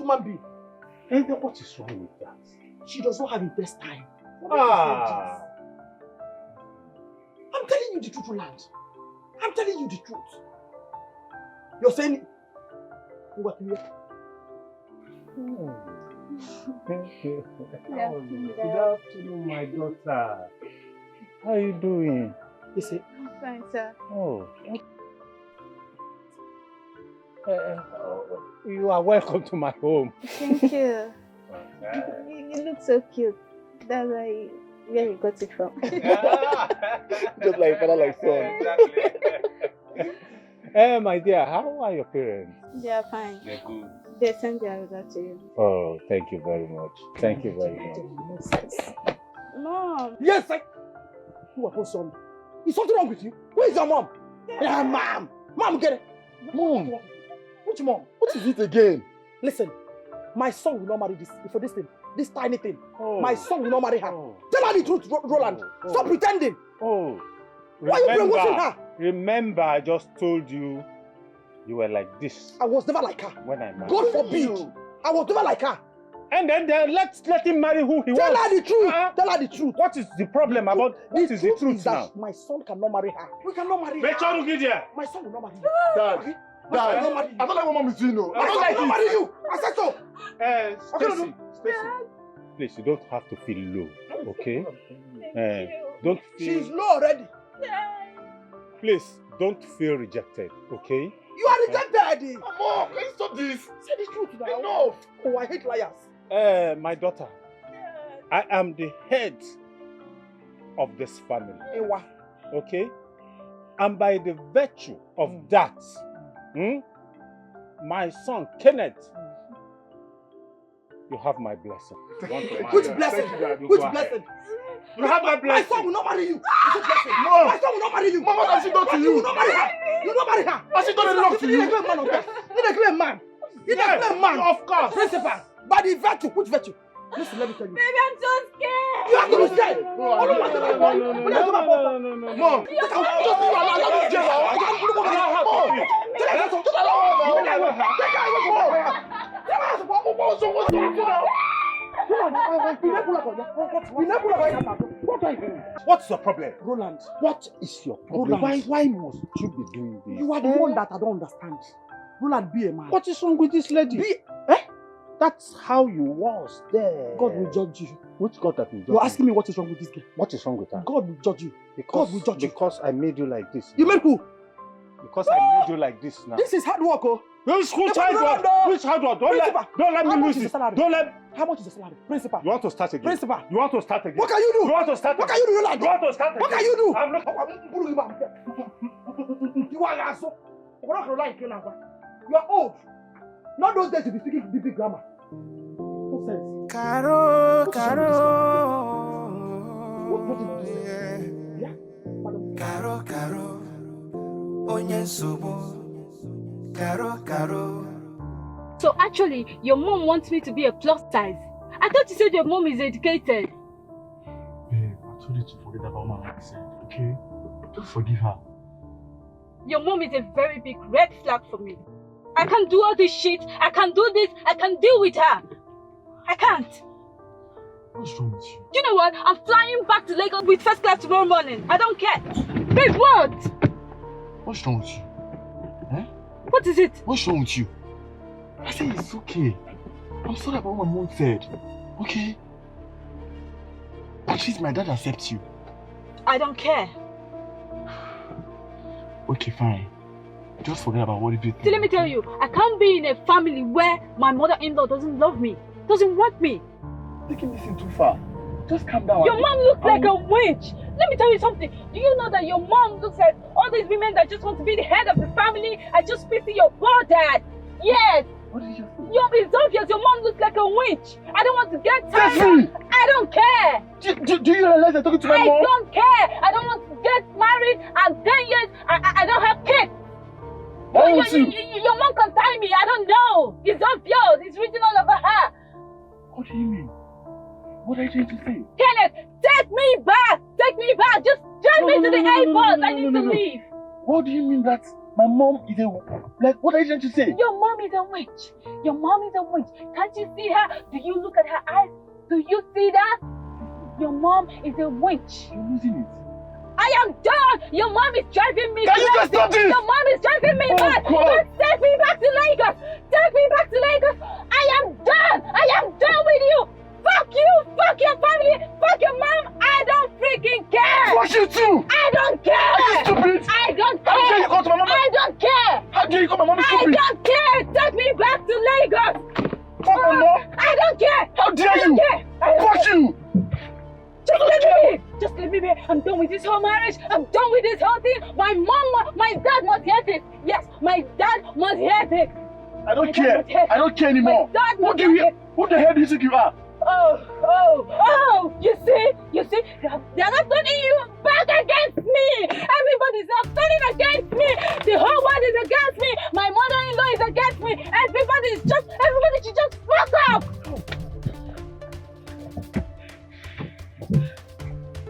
human being. And then what is wrong with that? She does not have intestine. Ah. I'm telling you the truth, Roland. I'm telling you the truth. You're saying what you Good afternoon, my daughter. How are you doing? You say? I'm fine, sir. Oh. You are welcome to my home. Thank you. You look so cute. That's where you got it from. Just like father, like son. Exactly. My dear, how are your parents? They are fine. They're good. They send their regard to you. Oh, thank you very much. Thank you very much. Mom. Yes, who are son? Is something wrong with you? Where is your mom? Yeah, mom. Mom, get it. Mom. Which mom? What is it again? Listen, my son will not marry for this thing. This tiny thing. Oh. My son will not marry her. Oh. Tell her the truth, Roland. Oh. Stop pretending. Oh. Why are you brainwashing her? Remember, I just told you you were like this. I was never like her. When I married God forbid. I was never like her. And then let him marry who he wants. Tell her the truth. Tell her the truth. What is the problem about? What is the truth is that now? My son cannot marry her. We cannot marry her. My son will not marry her. Dad, I don't like what mom is doing. No. My son will not marry you. I said so. Stacy, please, you don't have to feel low, okay? Don't feel... She's low already. Please, don't feel rejected, okay? You are rejected. Mom, can you stop this? Say the truth now. Enough. Oh, I hate liars. My daughter, I am the head of this family, okay? And by the virtue of that, my son, Kenneth, you have my blessing. Which blessing? Which blessing? You have my blessing. My son will not marry you. No. My son will not marry you. Mama, what has she done to you? You will not marry her. You will not marry her. Has she done anything to you? You need a man on that. You need a clear man. You need a clear man. Of course. Principal. By the virtue. Which virtue? Listen, let me tell you. Baby, I'm so scared. You have to be scared. No. Mom. Just you What's your problem? Roland, What is your problem? Roland. Why must you be doing this? you are the one that I don't understand. Roland, be a man. What is wrong with this lady? That's how you was there. God will judge you. Which God that will judge You're asking me what is wrong with this girl? What is wrong with her? God will judge you. God will judge you. Because I made you like this. You made who? Because I made you like this now. This is hard work, oh. Which hard work? Which hard work? Don't let me lose it. Don't let. How much is the salary? Principal. You want to start again? Principal. You want to start again? What can you do? You want to start again? What can you do, Roland? You want to start again? What can you do? I'm not. You are also. You are old. Not those days to be speaking big grammar. No sense. Caro. What did you say? Yeah. Caro. Onye nsogbu. Caro. So actually, your mom wants me to be a plus size. I thought you said your mom is educated. Babe, I told you to forget about what I said, okay? Just forgive her. Your mom is a very big red flag for me. I can't do all this shit. I can do this. I can deal with her. I can't. What's wrong with you? You know what? I'm flying back to Lagos with first class tomorrow morning. I don't care. Babe, what? What's wrong with you? What is it? What's wrong with you? I said it's okay. I'm sorry about what my mom said. Okay? At least my dad accepts you. I don't care. Okay, fine. Just forget about what you did. See, let me tell you, I can't be in a family where my mother-in-law doesn't love me, doesn't want me. Taking this in too far. Just calm down. Your mom looks like a witch. Let me tell you something. Do you know that your mom looks like all these women that just want to be the head of the family? I just pity your poor dad. Yes. What did you say? It's obvious your mom looks like a witch. I don't want to get tired. I don't care. Do you realize I'm talking to my mom? I don't care. I don't want to get married and 10 years I don't have kids. Your mom can tie me. I don't know. It's obvious. It's written all over her. What do you mean? What are you trying to say? Kenneth, take me back. Take me back. Just drive me to the airport. I need to leave. What do you mean that My mom is a... Like, what are you trying to say? Your mom is a witch. Your mom is a witch. Can't you see her? Do you look at her eyes? Do you see that? Your mom is a witch. You're losing it. I am done. Your mom is driving me Can you just stop this? Your mom is driving me mad. God. Just take me back to Lagos. Take me back to Lagos. I am done. I am done with you. Fuck you. Fuck your family. Fuck your mom. I don't freaking care. Fuck you too. I don't care. Are you stupid? I don't care. How dare you go to my mom? I don't care. How dare you call my mom I stupid? don't care. Take me back to Lagos. Fuck my mom. I don't care. How dare I don't you? care. I don't Fuck care. you. Just let me be. Just let me be. I'm done with this whole marriage. I'm done with this whole thing. My dad must hear this. Yes, my dad must hear this. I don't care. I don't care anymore. My dad must hear this. Who the hell do you think you are? Oh, you see, they're not turning you back against me. Everybody's not turning against me. The whole world is against me. My mother-in-law is against me. Everybody should just fuck up.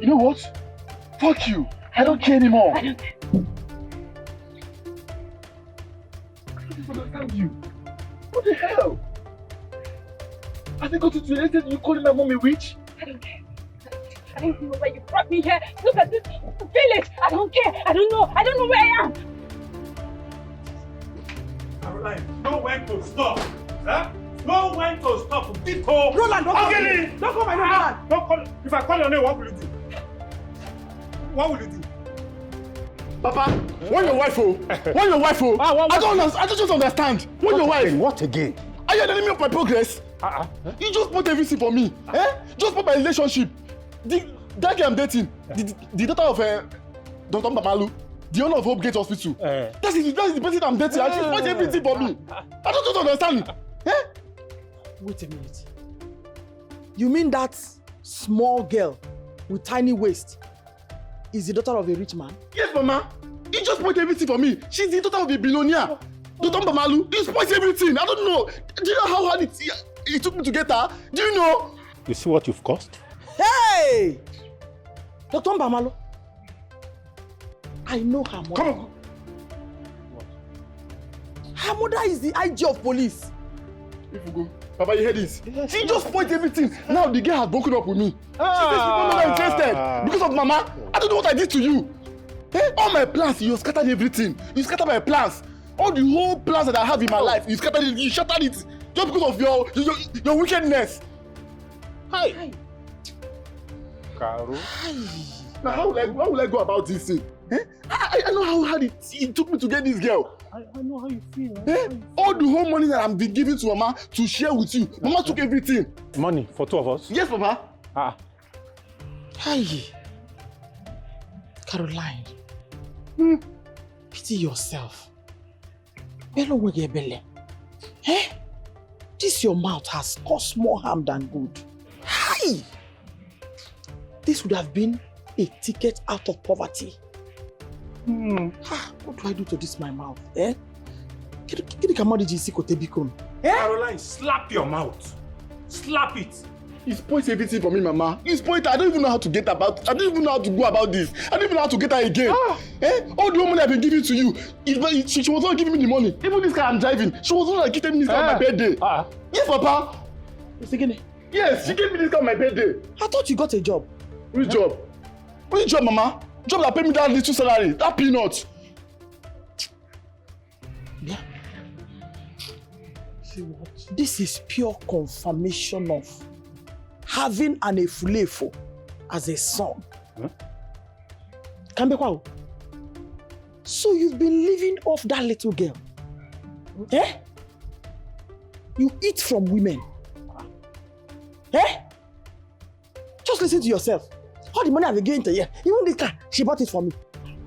You know what? Fuck you. I don't care anymore. I don't care. I don't understand you. What the hell? Have you got to the extent you calling my mom a witch? I don't care. I don't know why you brought me here. Look at this village. I don't care. I don't know where I am. Caroline, know when to stop. Huh? Know when to stop. Biko. Roland, don't call me. Ogini. Don't call my name, Roland. Don't call. If I call your name, what will you do? What will you do? Papa, when your wife I don't understand. When your wife? What again? Are you an enemy of my progress? You just put everything for me. Just put my relationship. That guy I'm dating, the daughter of Dr. Mamalu, the owner of Hope Gate Hospital. That's the person I'm dating. I just put everything for me. I don't understand. Wait a minute. You mean that small girl with tiny waist is the daughter of a rich man? Yes, Mama. You just put everything for me. She's the daughter of a billionaire. Dr. Mamalu, you spoiled everything. I don't know. Do you know how hard it took me to get her? Do you know? You see what you've cost? Hey! Dr. Mbamalo, I know her mother. Come on. What? Her mother is the IG of police. If you go, Papa, you hear this? She just spoiled everything. Now the girl has broken up with me. She says she's no longer interested because of Mama. I don't know what I did to you. All my plans, you scattered everything. You scattered my plans. All the whole plans that I have in my life, you scattered it. You shattered it just because of your wickedness. Hi. Caro. Now how will I go about this thing? I know how hard it took me to get this girl. I know how you feel. All the whole money that I've been giving to Mama to share with you. Mama took everything. Money for two of us? Yes, Papa. Hi. Caroline. Pity yourself. This your mouth has caused more harm than good. Hi! This would have been a ticket out of poverty. What do I do to this my mouth? Caroline, slap your mouth. Slap it. You spoiled everything for me, Mama. You spoiled her. I don't even know how to get about. I don't even know how to go about this. I don't even know how to get her again. All the money I've been giving to you, she was not giving me the money. Even this car I'm driving, she was not giving me this car on my birthday. Yes, Papa. Yes, she gave me this car on my birthday. I thought you got a job. Which job? Which job, Mama? Job that paid me that little salary, that peanut. Yeah. See what? This is pure confirmation of having an Efulefo as a son. Kambekwa. So you've been living off that little girl. You eat from women. Just listen to yourself. All the money I've been giving to you, even this car, she bought it for me.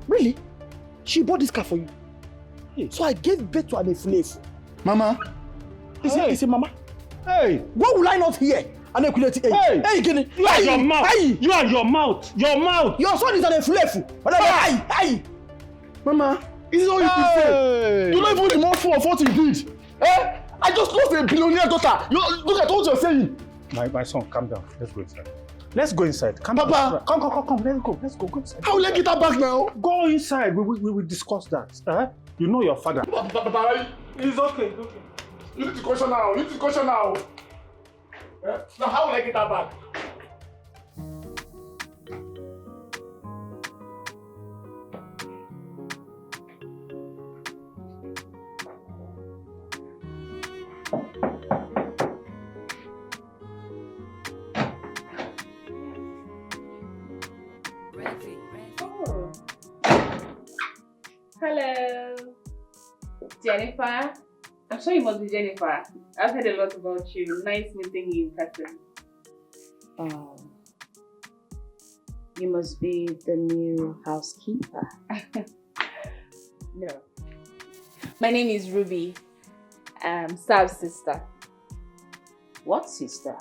Really? She bought this car for you. So I gave birth to an Efulefo. Mama. He said, Mama. Hey. What will I not hear? Hey, Gini. You are your mouth. You are your mouth. Your mouth. Your son is an Efulefo. Hey. Mama, this is all you can say. You don't even remember for what you did. I just lost a billionaire daughter. Look at what you're saying. My son, calm down. Let's go inside. Let's go inside. Come, Papa! Come, let's go. Go inside. How will I get her back now? Go inside. We will discuss that. You know your father. Papa, It's okay. you need to question now. Now how will I get her back? Hello, Jennifer. I'm sure you must be Jennifer. I've heard a lot about you. Nice meeting you in person. You must be the new housekeeper. No. My name is Ruby. Sab's sister. What sister?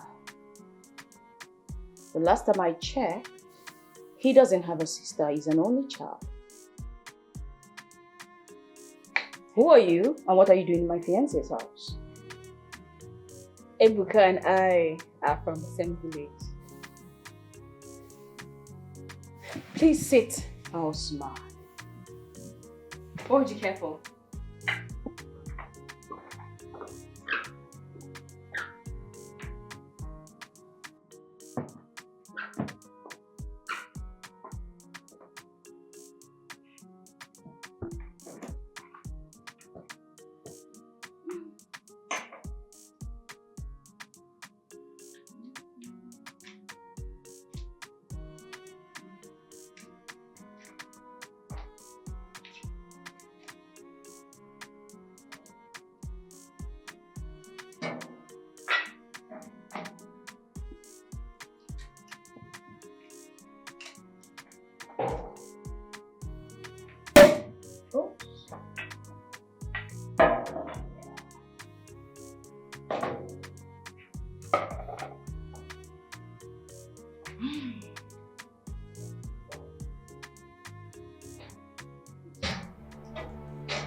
The last time I checked, he doesn't have a sister. He's an only child. Who are you and what are you doing in my fiancé's house? Ebuka and I are from the same village. Please sit. How smart. What would you care for?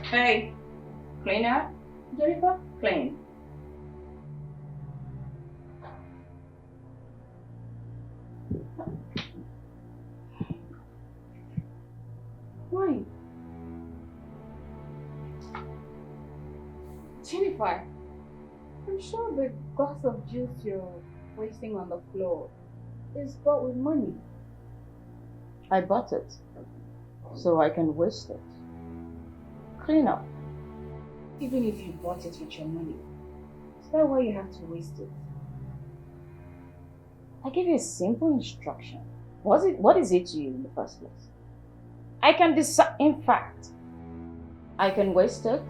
Hey, cleaner? Jennifer, clean. Why? Jennifer, I'm sure the glass of juice you're wasting on the floor is bought with money. I bought it, so I can waste it. Clean up. Even if you bought it with your money, is that why you have to waste it? I gave you a simple instruction. What is it to you in the first place? I can decide, in fact, I can waste it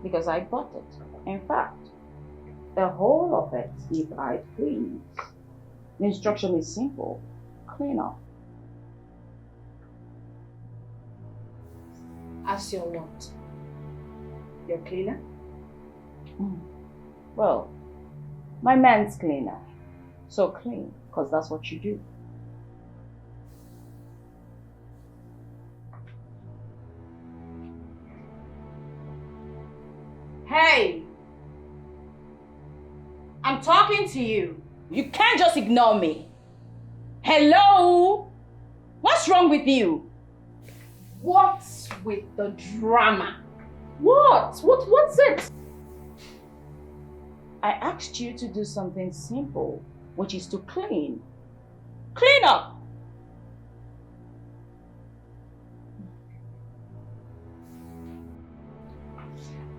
because I bought it. In fact, the whole of it, if I please. The instruction is simple. Clean up. As your what? Your cleaner? Well, my man's cleaner. So clean, because that's what you do. Hey! I'm talking to you. You can't just ignore me. Hello? What's wrong with you? What's with the drama? What's it? I asked you to do something simple, which is to clean. Clean up!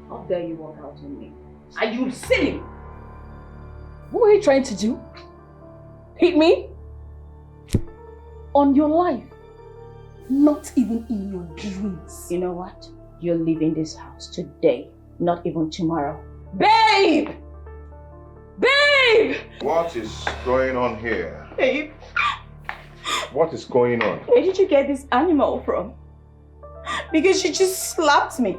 How dare you walk out on me? Are you silly? What were you trying to do? Hit me? On your life? Not even in your dreams. You know what? You're leaving this house today, not even tomorrow. Babe! Babe! What is going on here? Babe, What is going on? where did you get this animal from? Because she just slapped me.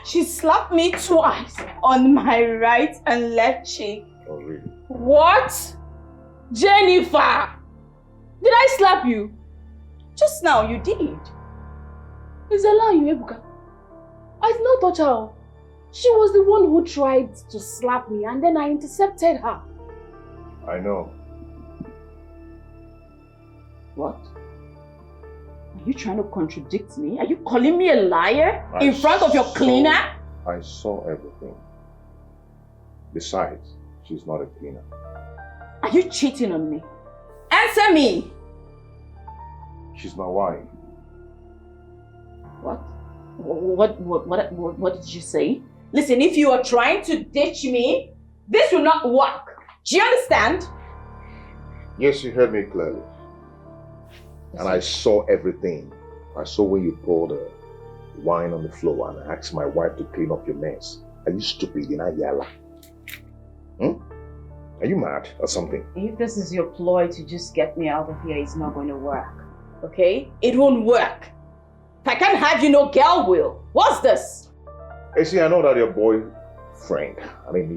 She slapped me twice on my right and left cheek. Oh, really? What? Jennifer! Did I slap you? Just now you did. It's a lie, Ebuka. I did not touch her. She was the one who tried to slap me and then I intercepted her. I know. What? Are you trying to contradict me? Are you calling me a liar in front of your cleaner? I saw everything. Besides, she's not a cleaner. Are you cheating on me? Answer me! She's my wife. What? What did you say? Listen, if you are trying to ditch me, this will not work. Do you understand? Yes, you heard me clearly. And I saw everything. I saw when you poured the wine on the floor and I asked my wife to clean up your mess. Are you stupid? You're not yalla. Are you mad or something? If this is your ploy to just get me out of here, it's not going to work. Okay? It won't work. If I can't have you, no girl will. What's this? Hey, see, I know that your boyfriend,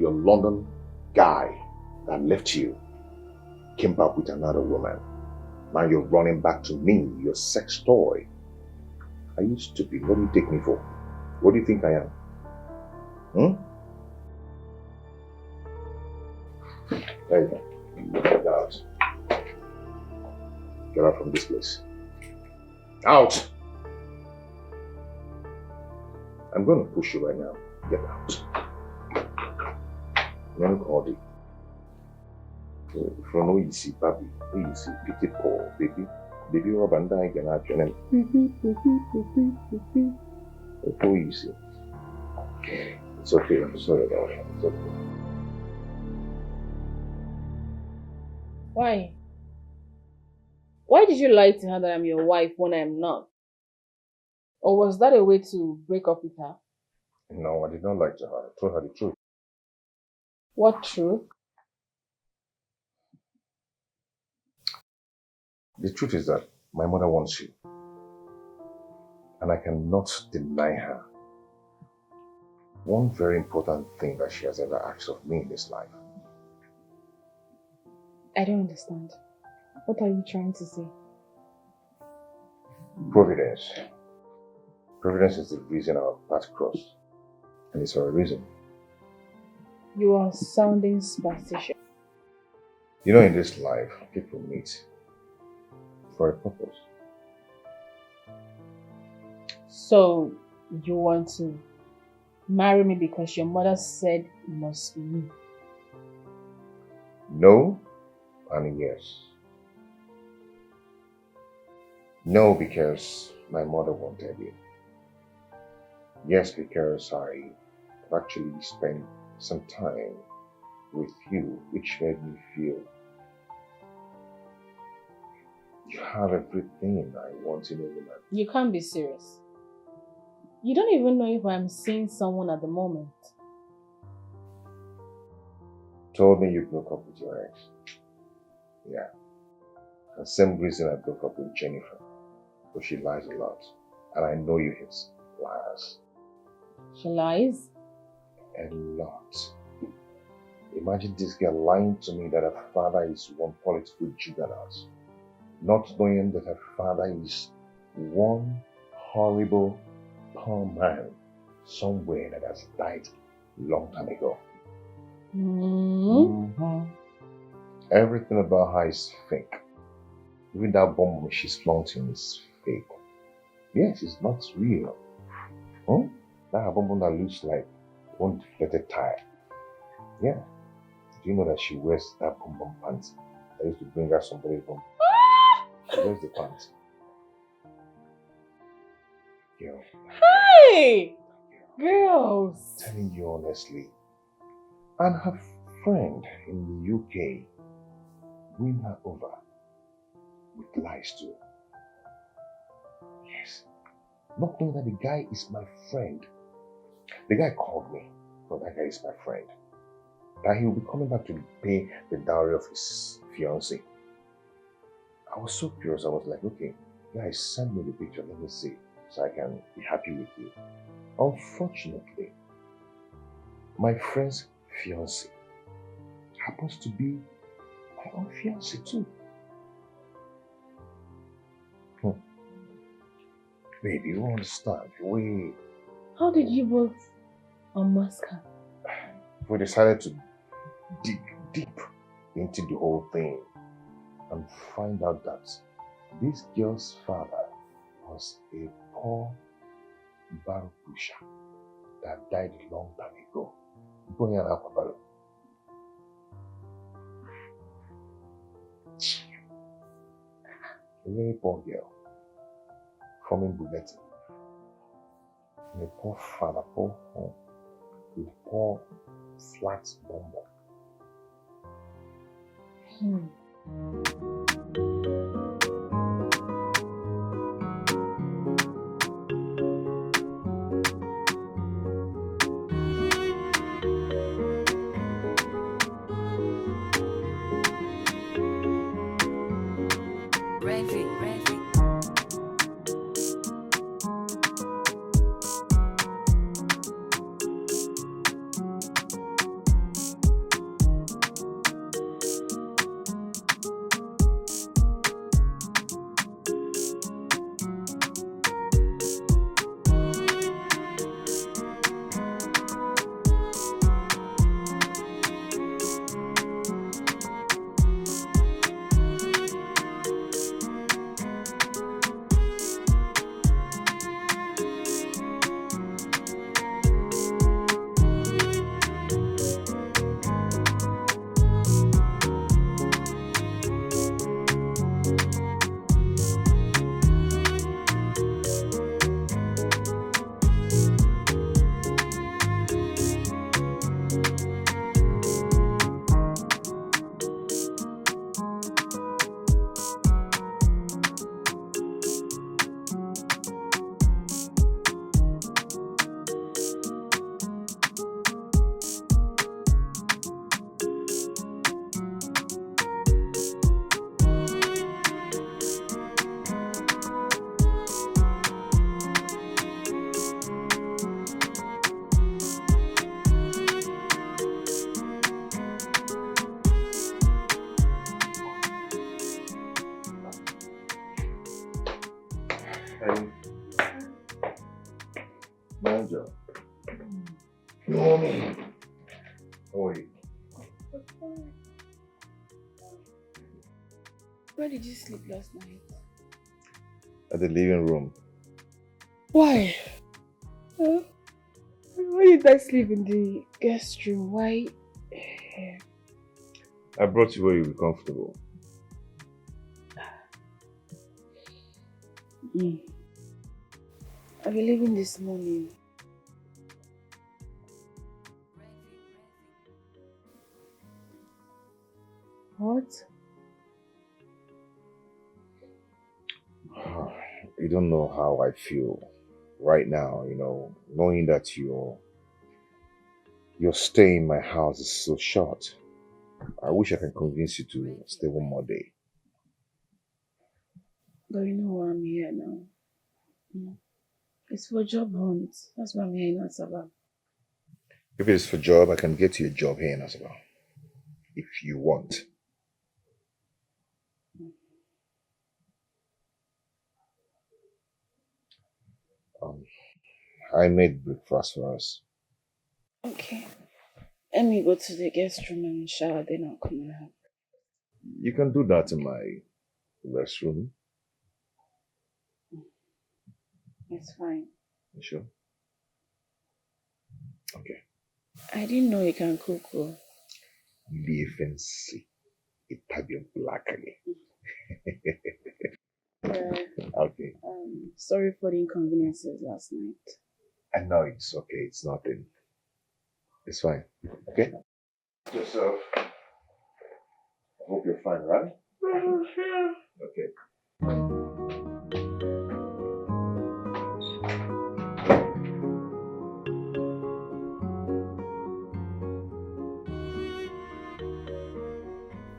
your London guy that left you, came back with another woman. Now you're running back to me, your sex toy. Are you stupid? What do you take me for? What do you think I am? There you go. Get out. Get out from this place. Out! I'm going to push you right now. Get out. Let me call you. From NYSC, Papi, NYSC, pity poor, baby. Baby, Rob and I can have your name. It's so easy. It's okay, I'm sorry about it. It's okay. Why? Why did you lie to her that I'm your wife when I'm not? Or was that a way to break up with her? No, I did not lie to her. I told her the truth. What truth? The truth is that my mother wants you. And I cannot deny her one very important thing that she has ever asked of me in this life. I don't understand. What are you trying to say? Providence. Providence is the reason our paths crossed. And it's for a reason. You are sounding superstitious. You know, in this life, people meet for a purpose. So, you want to marry me because your mother said it must be me? No and yes. No, because my mother wanted you. Yes, because I actually spent some time with you, which made me feel you have everything I want in a woman. You can't be serious. You don't even know if I'm seeing someone at the moment. Told me you broke up with your ex. Yeah. The same reason I broke up with Jennifer. But she lies a lot. And I know you hate liars. She lies? A lot. Imagine this girl lying to me that her father is one political juggernaut. Not knowing that her father is one horrible poor man somewhere that has died long time ago. Everything about her is fake. Even that bomb she's flaunting is fake. Yes, it's not real. That bomb that looks like one deflated tire. Yeah. Do you know that she wears that bomb pants? I used to bring her somebody from. She wears the pants. Girl. Hey! Girls! I'm telling you honestly. And her friend in the UK win her over with lies too. Yes. Not knowing that the guy is my friend. The guy called me, but that guy is my friend. That he will be coming back to pay the dowry of his fiancée. I was so curious. I was like, okay, guys, send me the picture. Let me see, so I can be happy with you. Unfortunately, my friend's fiancée happens to be my own fiancée too. Baby, you understand? How did you both unmask her? We decided to dig deep into the whole thing and find out that This girl's father was a poor barrel pusher that died a long time ago. Going on up about a very poor girl, forming Bugatti. And a poor father, poor home, with poor flat bumble. Naija. Mommy. How are you? Where did you sleep last night? At the living room. Why? Why did I sleep in the guest room? Why? I brought you where you'll be comfortable. I'll be leaving this morning. What? You don't know how I feel right now, knowing that your stay in my house is so short. I wish I can convince you to stay one more day. But you know why I'm here now. It's for job hunt. That's why I'm here in Asaba. If it is for job, I can get you a job here in Asaba. If you want. I made breakfast for us. Okay. Let me go to the guest room and shower, then I'll come and help. You can do that in my restroom. It's fine. You sure? Okay. I didn't know you can cook. Fancy Italian black again. Okay. Sorry for the inconveniences last night. I know it's okay. It's nothing. It's fine. Okay? Yourself. I hope you're fine, right? Okay.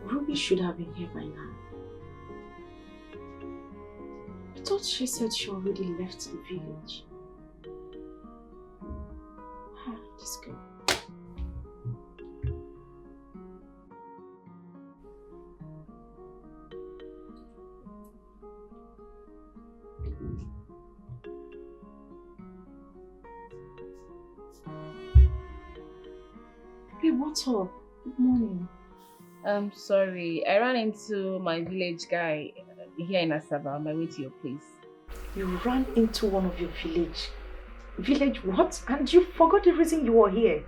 Ruby should have been here by now. I thought she said she already left the village. This girl. Hey, what's up? Good morning. I'm sorry, I ran into my village guy here in Asaba on my way to your place. You ran into one of your village. Village what? And you forgot the reason you were here.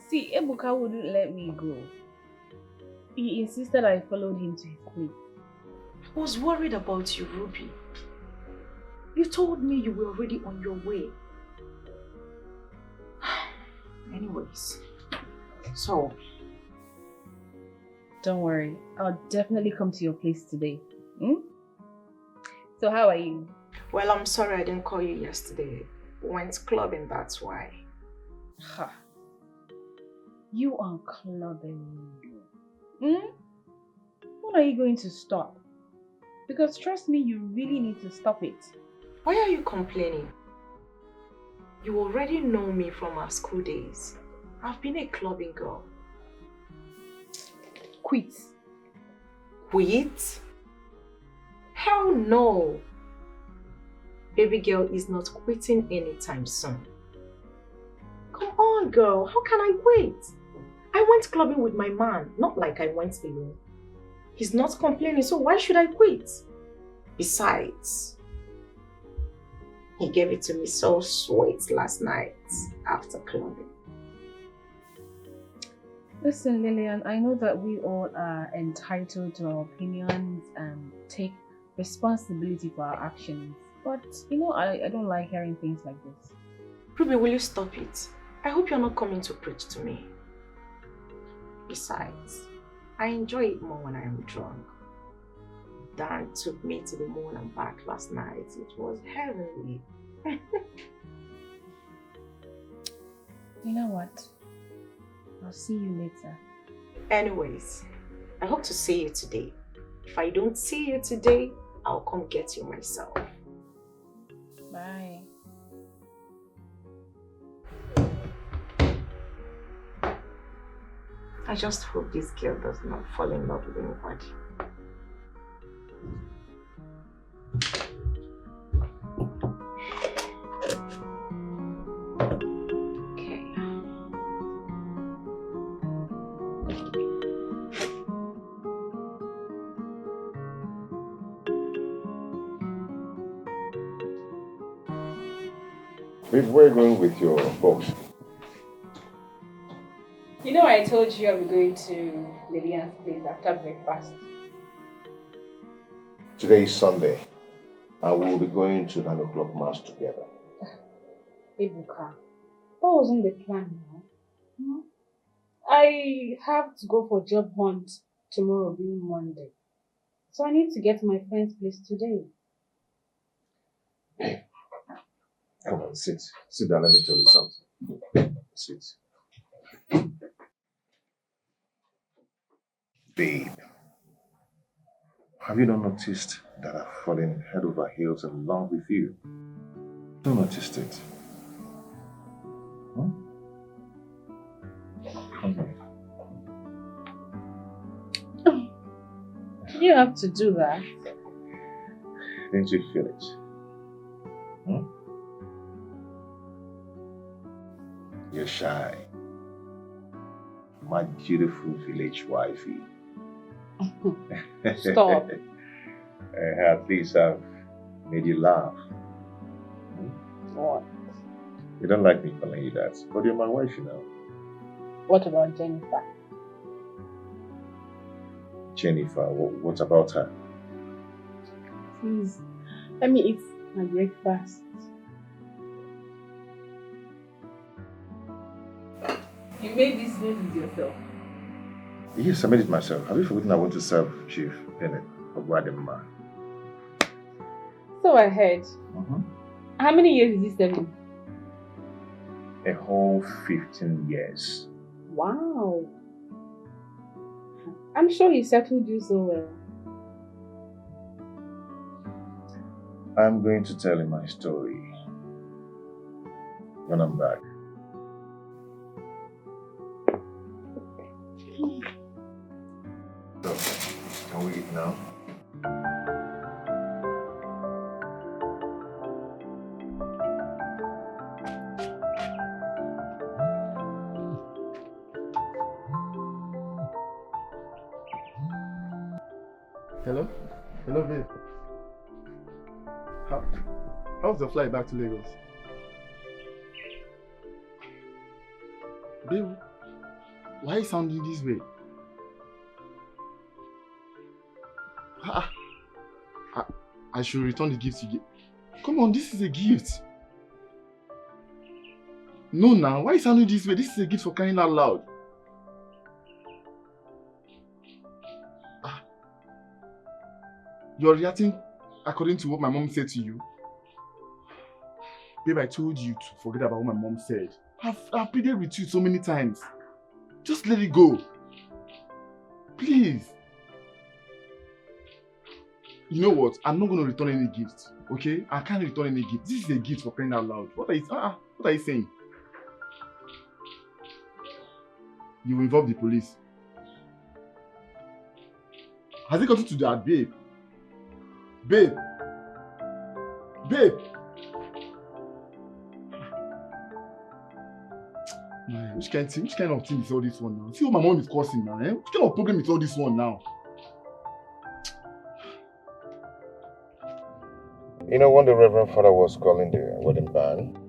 See, Ebuka wouldn't let me go. He insisted I followed him to his place. I was worried about you, Ruby. You told me you were already on your way. Anyways, so... Don't worry, I'll definitely come to your place today. So how are you? Well, I'm sorry I didn't call you yesterday. We went clubbing, that's why. Ha. You are clubbing. When are you going to stop? Because trust me, you really need to stop it. Why are you complaining? You already know me from our school days. I've been a clubbing girl. Quit. Quit? Hell no. Baby girl is not quitting anytime soon. Come on, girl. How can I wait? I went clubbing with my man, not like I went alone. He's not complaining, so why should I quit? Besides, he gave it to me so sweet last night after clubbing. Listen, Lillian, I know that we all are entitled to our opinions and take responsibility for our actions. But, you know, I don't like hearing things like this. Ruby, will you stop it? I hope you're not coming to preach to me. Besides, I enjoy it more when I am drunk. Dan took me to the moon and back last night. It was heavenly. You know what? I'll see you later. Anyways, I hope to see you today. If I don't see you today, I'll come get you myself. Bye. I just hope this girl does not fall in love with anybody. Okay. Babe, where are you going with your box? You know I told you I'll be going to Lillian's place after breakfast. Today is Sunday, and we will be going to 9 o'clock mass together. Ebuka, that wasn't the plan now. I have to go for job hunt tomorrow being Monday. So I need to get to my friend's place today. Come on, sit. Sit down, let me tell you something. Sit. Babe, have you not noticed that I've fallen head over heels in love with you? Don't notice it. Come on. You have to do that. Didn't you feel it? You're shy. My beautiful village wifey. Stop. At least I've made you laugh. What? You don't like me calling you that, but you're my wife, you know. What about Jennifer? Jennifer, what about her? Please, let me eat my breakfast. You made this noodles yourself? Yes, I made it myself. Have you forgotten I want to serve Chief Bennett of Wadima? So I heard. How many years did you serve him? A whole 15 years. Wow. I'm sure he settled you so well. I'm going to tell you my story when I'm back. So, can we eat now? Hello? Hello, babe. How's the flight back to Lagos? Babe, why are you sounding this way? I should return the gift you gave. Come on, this is a gift. No, now, why are you sounding this way? This is a gift for crying out loud. You're reacting according to what my mom said to you. Babe, I told you to forget about what my mom said. I've pleaded with you so many times. Just let it go. Please. You know what? I'm not going to return any gift. Okay? I can't return any gift. This is a gift for crying out loud. What are you saying? You involve the police. Has it gotten to that, babe? Babe! Babe! Man, which kind of thing is all this one now? See what my mom is causing now, eh? Which kind of problem is all this one now? You know, when the Reverend Father was calling the wedding band,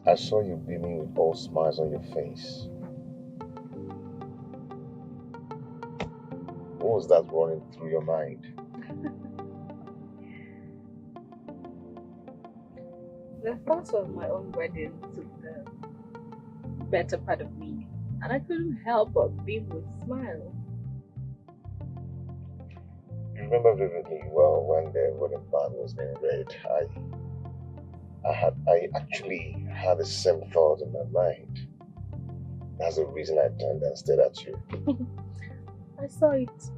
I saw you beaming with all smiles on your face. What was that running through your mind? The thought of my own wedding took the better part of me, and I couldn't help but beam with smiles. You remember vividly well when the wedding band was being read. I actually had the same thought in my mind. That's the reason I turned and stared at you. I saw it.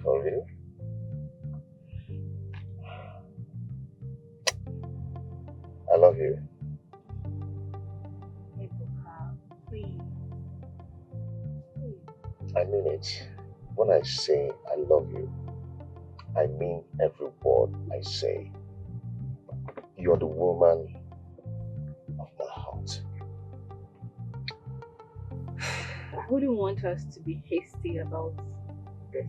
For real? I love you. Please. I mean it. When I say I love you, I mean every word I say. You're the woman of my heart. I wouldn't want us to be hasty about this.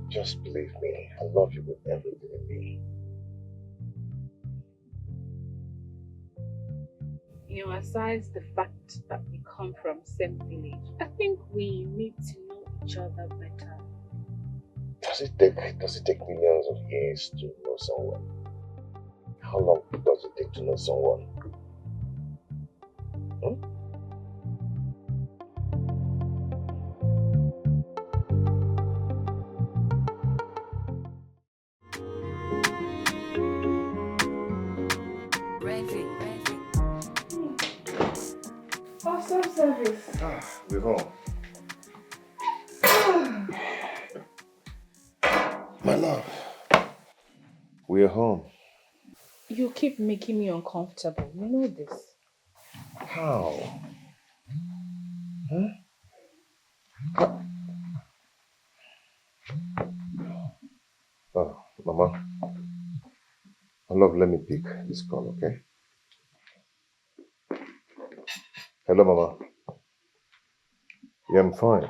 Just believe me. I love you with everything in me. You know, aside the fact that we come from same village, I think we need to know each other better. Does it take millions of years to know someone? How long does it take to know someone? Awesome service. We're home. My love. We're home. You keep making me uncomfortable. You know this. How? Huh? Oh, Mama. My love, let me pick this call, okay? Hello, Mama. Yeah, I'm fine.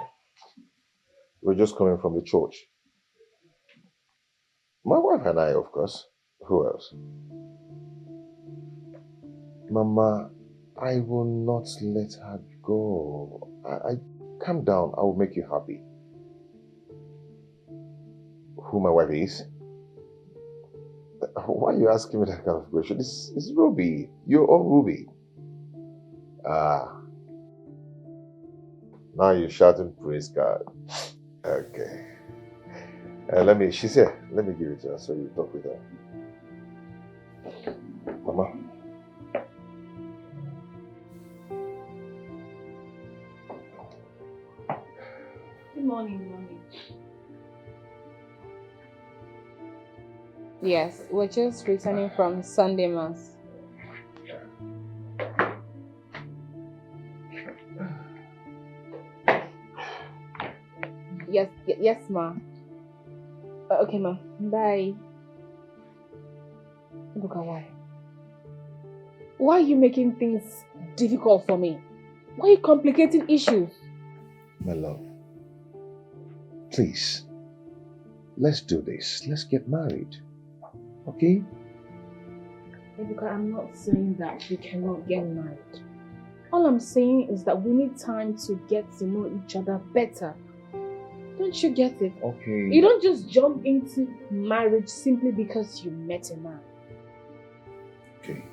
We're just coming from the church. My wife and I, of course. Who else? Mama, I will not let her go. I calm down. I will make you happy. Who my wife is? Why are you asking me that kind of question? This is Ruby. Your own Ruby. Now you're shouting praise God. Okay. She's here. Let me give it to her so you talk with her. Mama. Good morning, Mommy. Yes, we're just returning from Sunday Mass. Yes, Ma. Okay, Ma. Bye. Look at why. Why are you making things difficult for me? Why are you complicating issues? My love, please, let's do this. Let's get married. Okay? Ebuka, I'm not saying that we cannot get married. All I'm saying is that we need time to get to know each other better. Don't you get it? Okay. You don't just jump into marriage simply because you met a man. Okay.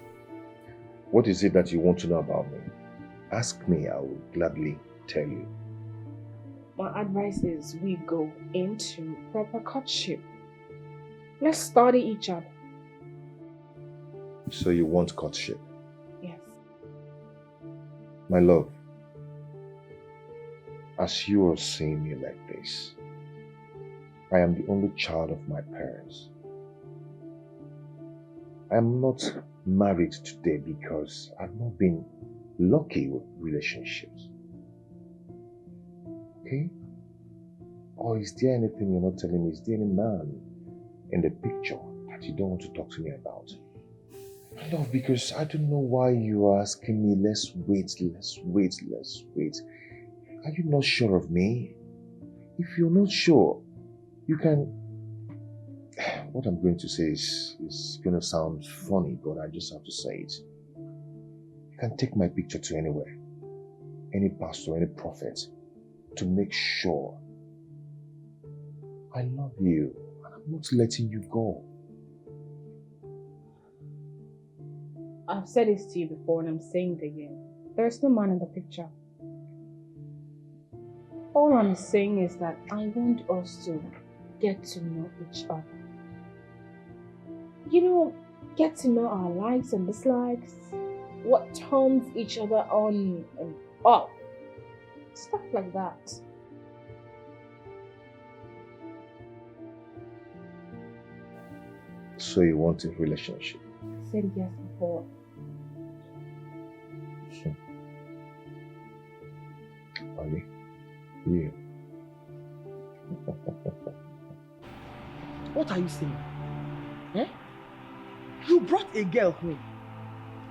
What is it that you want to know about me? Ask me, I will gladly tell you. My advice is we go into proper courtship. Let's study each other. So you want courtship? Yes. My love, as you are seeing me like this, I am the only child of my parents. I am not married today because I've not been lucky with relationships. Okay? Or is there anything you're not telling me? Is there any man in the picture that you don't want to talk to me about? No, because I don't know why you are asking me, let's wait. Are you not sure of me? If you're not sure, you can... What I'm going to say is going to sound funny, but I just have to say it. You can take my picture to anywhere, any pastor, any prophet, to make sure I love you and I'm not letting you go. I've said this to you before and I'm saying it again. There's no man in the picture. All I'm saying is that I want us to get to know each other. You know, get to know our likes and dislikes, what turns each other on and off, stuff like that. So you want a relationship? I said yes before. Are you? You. What are you saying? Eh? You brought a girl home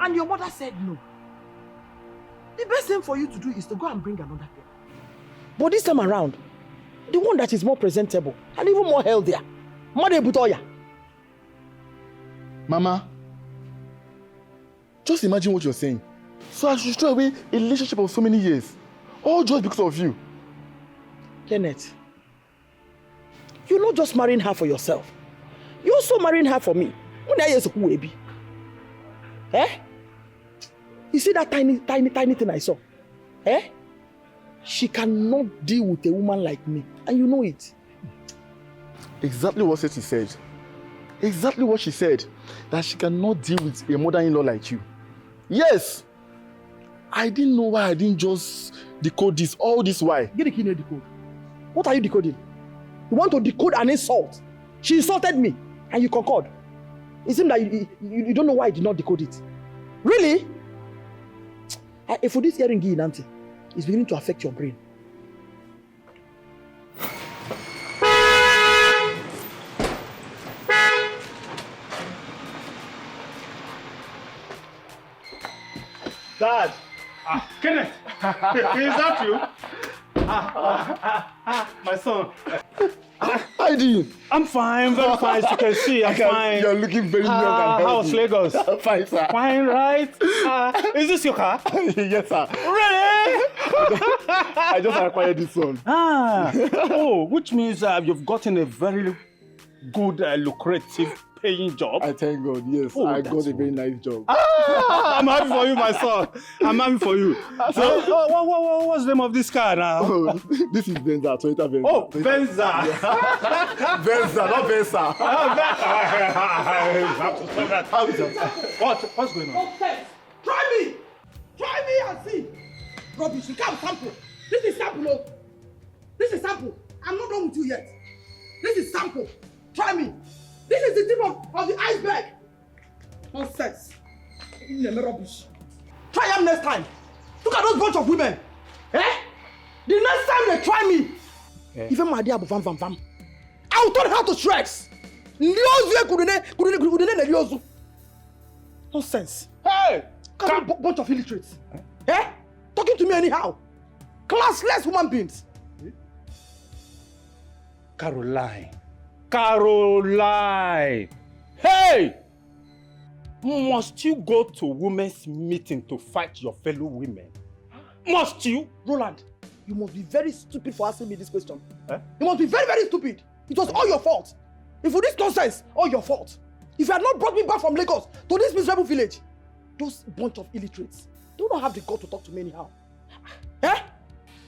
and your mother said no. The best thing for you to do is to go and bring another girl. But this time around, the one that is more presentable and even more healthier. Mother Butoya. Mama, just imagine what you're saying. So I should throw away a relationship of so many years, all just because of you. Kenneth, you're not just marrying her for yourself. You're also marrying her for me. Eh? You see that tiny thing I saw? Eh? She cannot deal with a woman like me, and you know it. Exactly what she said. Exactly what she said. That she cannot deal with a mother-in-law like you. Yes! I didn't know why I didn't just decode this all this while. Get the key near decode. What are you decoding? You want to decode an insult? She insulted me, and you concord. It seems that you don't know why I did not decode it. Really? For this hearing, Auntie, it's beginning to affect your brain. Dad! Kenneth! Is that you? My son. How you doing? I'm fine, very fine. As you can see, I'm fine. You're looking very young and healthy. How's Lagos? Fine, sir. Fine, right? Is this your car? Yes, sir. Really? I just acquired this one. Oh, which means you've gotten a very good, lucrative paying job. I thank God, yes. Oh, I got a very nice job. I'm happy for you, my son. I'm happy for you. So, what's the name of this car now? Oh, this is Venza, Toyota Venza. Oh, Venza. Venza, not Venza. How is that? What's going on? Okay. Try me and see. Rubbish, you can't sample. This is sample. Oh. This is sample. I'm not done with you yet. This is sample. Try me. This is the tip of the iceberg. Nonsense. Rubbish. Try them next time. Look at those bunch of women. Eh? The next time they try me, even my dear vam. I'll turn her to shreds. Nonsense. Hey! Bunch of illiterates. Eh? Talking to me anyhow. Classless human beings. Caroline. Hey! Must you go to women's meeting to fight your fellow women? Must you? Roland, you must be very stupid for asking me this question. You must be very, very stupid. It was all your fault. If for this nonsense, all your fault. If you had not brought me back from Lagos to this miserable village, those bunch of illiterates, they don't have the guts to talk to me anyhow. Eh?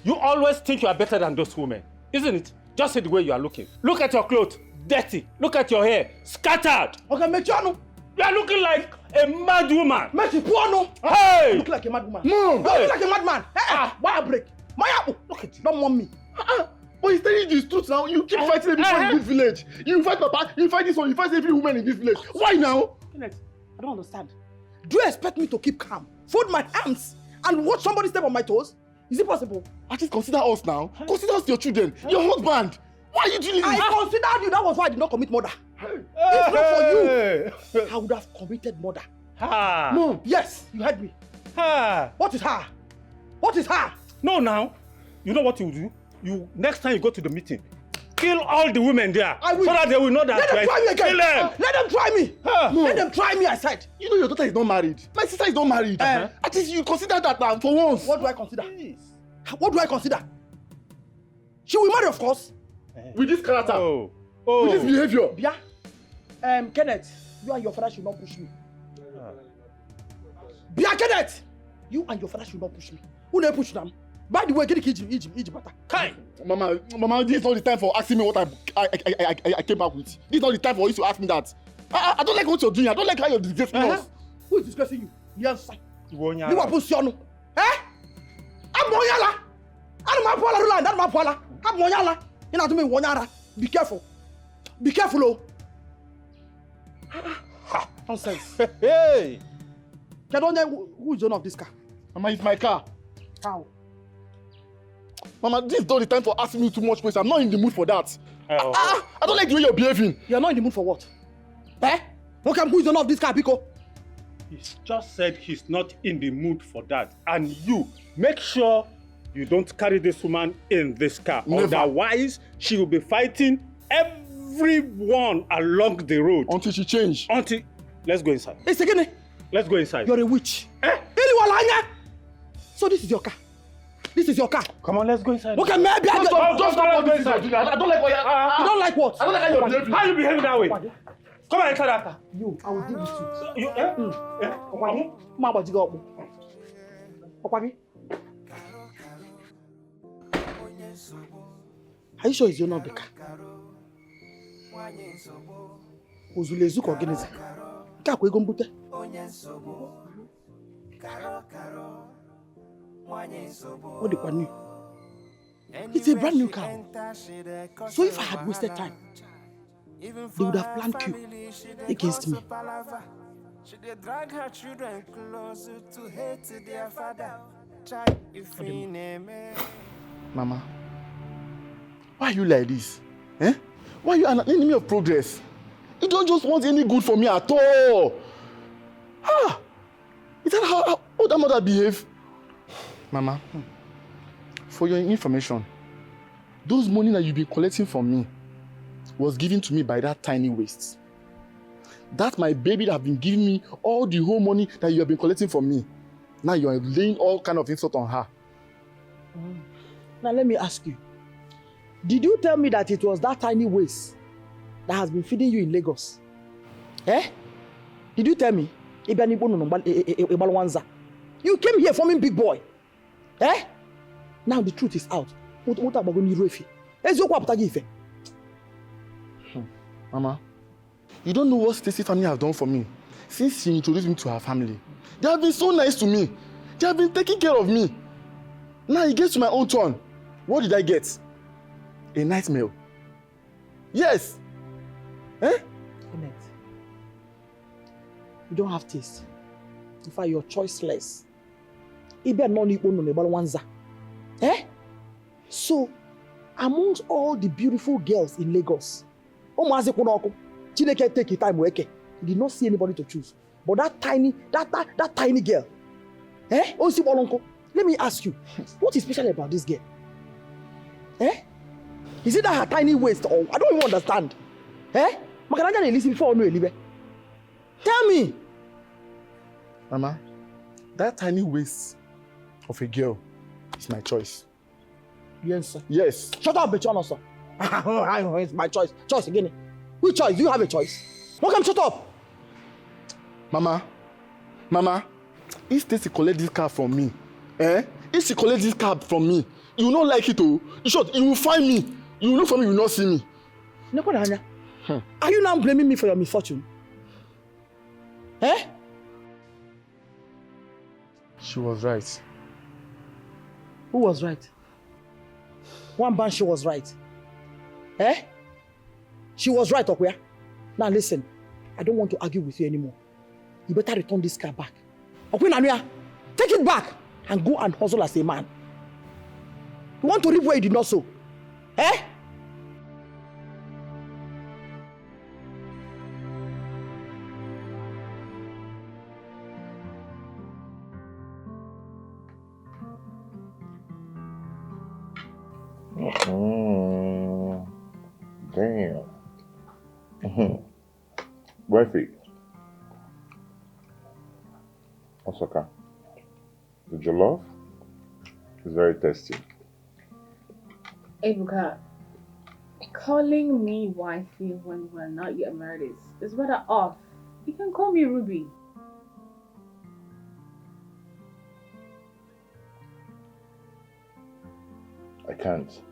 You always think you are better than those women, isn't it? Just see the way you are looking. Look at your clothes, dirty. Look at your hair, scattered. Okay, Mechiano. You are looking like a mad woman. Mechi Puano. Hey! You look like a mad woman. Mom! You look like a madman. Why a break? Look at you. Don't want me. But he's telling you the truth now. You keep fighting everyone in this village. You fight Papa, you fight this one, you fight every woman in this village. Why now? Kenneth, I don't understand. Do you expect me to keep calm, fold my hands, and watch somebody step on my toes? Is it possible? At least consider us now. Consider us your children, your husband. Why are you doing this? I considered you. That was why I did not commit murder. If not for you, I would have committed murder. Mom, yes, you heard me. What is her? What is her? No, now. You know what you do? Next time you go to the meeting, kill all the women there. I will. So that they will know that. Let them try me again. Kill them. Let them try me. Let them try me, I said. You know your daughter is not married. My sister is not married. At least you consider that now for once. What do I consider? What do I consider? She will marry, of course. With this character. With this behavior. Yeah. Kenneth, you and your father should not push me. Bia Kenneth, you and your father should not push me. Who never push them? By the way, get the Egypt. Mama, this is not the time for asking me what I came back with. This is not the time for you to ask me that. I don't like what you're doing. I don't like how you're disgracing us. Who is disgracing you? Yes, sir. You are pushing. Eh? I'm Monyala. I'm Mapola Roland. I'm Mapola. I'm Monyala. You know to me, Monyala. Be careful. Be careful, oh. Nonsense. Hey. I don't know who is the owner of this car. Mama, it's my car. How? Mama, this is not the time for asking me too much questions. I'm not in the mood for that. I don't like the way you're behaving. You're not in the mood for what? Eh? Okay, who is the owner of this car, Pico? He's just said he's not in the mood for that. And you, make sure you don't carry this woman in this car. Never. Otherwise, she will be fighting everyone along the road. Until she change. Let's go inside. It's again. Let's go inside. You're a witch. Eh? So this is your car. This is your car. Come on, let's go inside. Okay, maybe Just go inside. I don't like what you don't like what? I don't like how you're behaving. How you behaving that way? Come on, inside that car. You, I will deal with you. You, Okwagi, ma gbaji go okpu. Okwagi. Are you sure it's your owner of the car? Ozulezu ka organize. Nke akwa ego mbute. What the new? It's a brand new car. So if I had wasted time, they would have planned coup against me. Should they drag her children closer to hate their father? Mama, why are you like this? Eh? Why are you an enemy of progress? You don't just want any good for me at all. Is that how that mother behave? Mama, for your information, those money that you've been collecting from me was given to me by that tiny waste. That's my baby that have been giving me all the whole money that you have been collecting from me. Now you are laying all kind of insult on her. Now let me ask you. Did you tell me that it was that tiny waste that has been feeding you in Lagos? Eh? Did you tell me? You came here forming big boy. Eh? Now the truth is out. Mama, you don't know what Stacy family have done for me since she introduced me to her family. They have been so nice to me. They have been taking care of me. Now it gets to my own turn. What did I get? A nice meal. Yes. Eh? Kenneth, you don't have taste. In fact, you're choiceless. Eh? So, amongst all the beautiful girls in Lagos, Chineke take your time, he did not see anybody to choose. But that tiny girl Eh? Osi Bolonko, let me ask you, what is special about this girl? Eh? Is it that her tiny waist or I don't even understand? Eh? Makaranja dey listen before no elibe. Tell me. Mama, that tiny waist of a girl is my choice. Yes, sir. Yes. Shut up, bitch, sir. It's my choice. Choice again. Which choice? Do you have a choice? How come shut up? Mama, if Stacy collect this card from me, if she collect this card from me, you will not like it, oh. In short, you will find me. You will look for me, you will not see me. Are you now blaming me for your misfortune? Eh? She was right. Who was right? One band, she was right. Eh? She was right, Okuya. Now listen, I don't want to argue with you anymore. You better return this car back. Okuya Nanuya, take it back and go and hustle as a man. You want to reap where you did not sow. Eh? Damn. Wifey. Osaka. The jollof is very tasty. Ebuka, calling me wifey when we're not yet married is rather off. You can call me Ruby. I can't.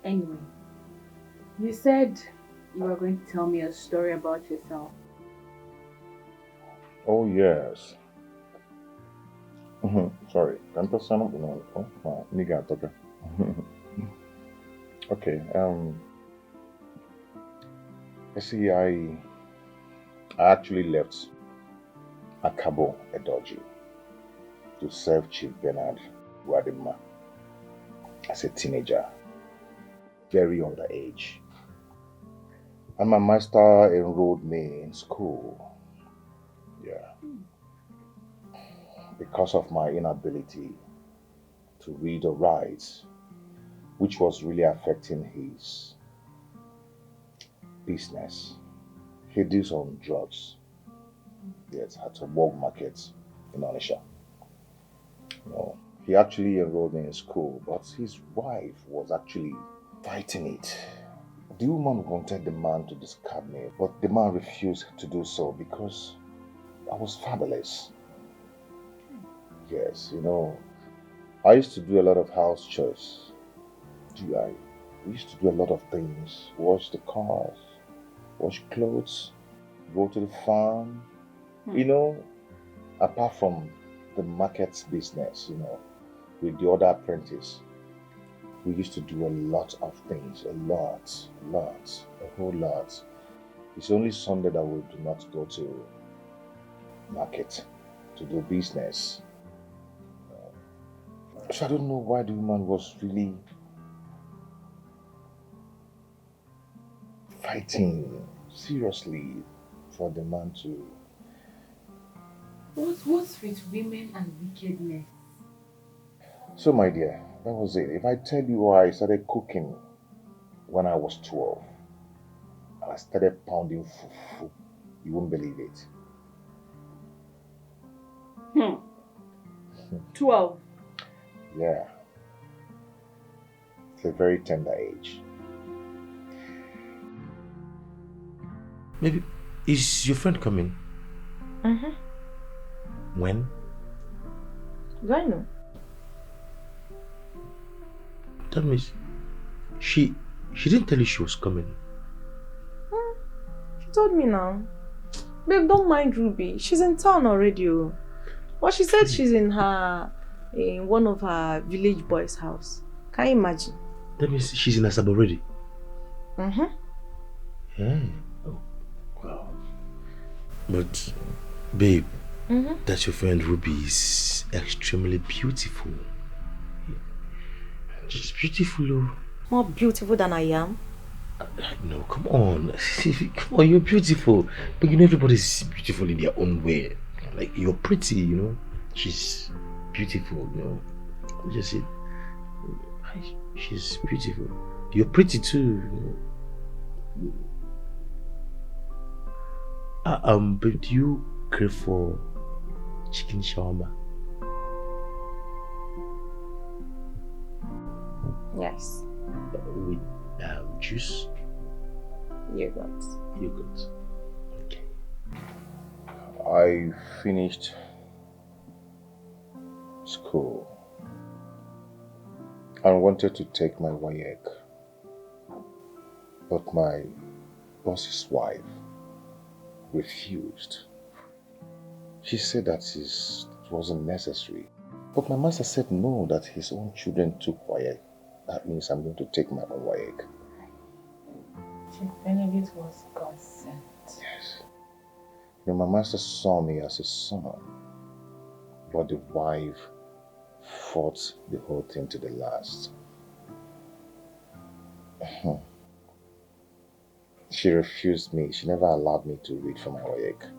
Anyway, you said you were going to tell me a story about yourself. Oh, yes. Sorry. Okay. You see, I actually left Akabo Edoji to serve Chief Bernard Wadima as a teenager, very underage. And my master enrolled me in school. Yeah. Because of my inability to read or write, which was really affecting his business. He deals on drugs. Yes, at a work market in Naija. No, he actually enrolled me in school, but his wife was actually fighting it. The woman wanted the man to discard me, but the man refused to do so because I was fatherless. Yes, you know, I used to do a lot of house chores. We used to do a lot of things. Wash the cars, wash clothes, go to the farm. You know, apart from the market business, you know, with the other apprentice, we used to do a lot of things, a whole lot. It's only Sunday that we do not go to market to do business. So I don't know why the woman was really fighting seriously for the man to... What's with women and wickedness? So my dear, that was it. If I tell you I started cooking when I was 12, I started pounding fufu, you won't believe it. 12? Yeah. It's a very tender age. Maybe, is your friend coming? When? Do I know? That means she didn't tell you she was coming. She told me now. Babe, don't mind Ruby. She's in town already. But she said she's in one of her village boys' house. Can you imagine? That means she's in Asaba already. Yeah. Oh, wow. But, babe, that your friend Ruby is extremely beautiful. She's beautiful, oh. More beautiful than I am? No, come on. Come on, you're beautiful. But you know everybody's beautiful in their own way. Like, you're pretty, you know. She's beautiful, you know. Just say, she's beautiful. You're pretty too, you know. But do you crave for chicken shawarma? Yes. With juice? Yogurt. Yogurt. Okay. I finished school and wanted to take my WAEC, but my boss's wife refused. She said that it wasn't necessary. But my master said no, that his own children took WAEC. That means I'm going to take my own WAEC. Chief Benedict was God sent. Yes. You know, my master saw me as a son, but the wife fought the whole thing to the last. She refused me. She never allowed me to read for my WAEC.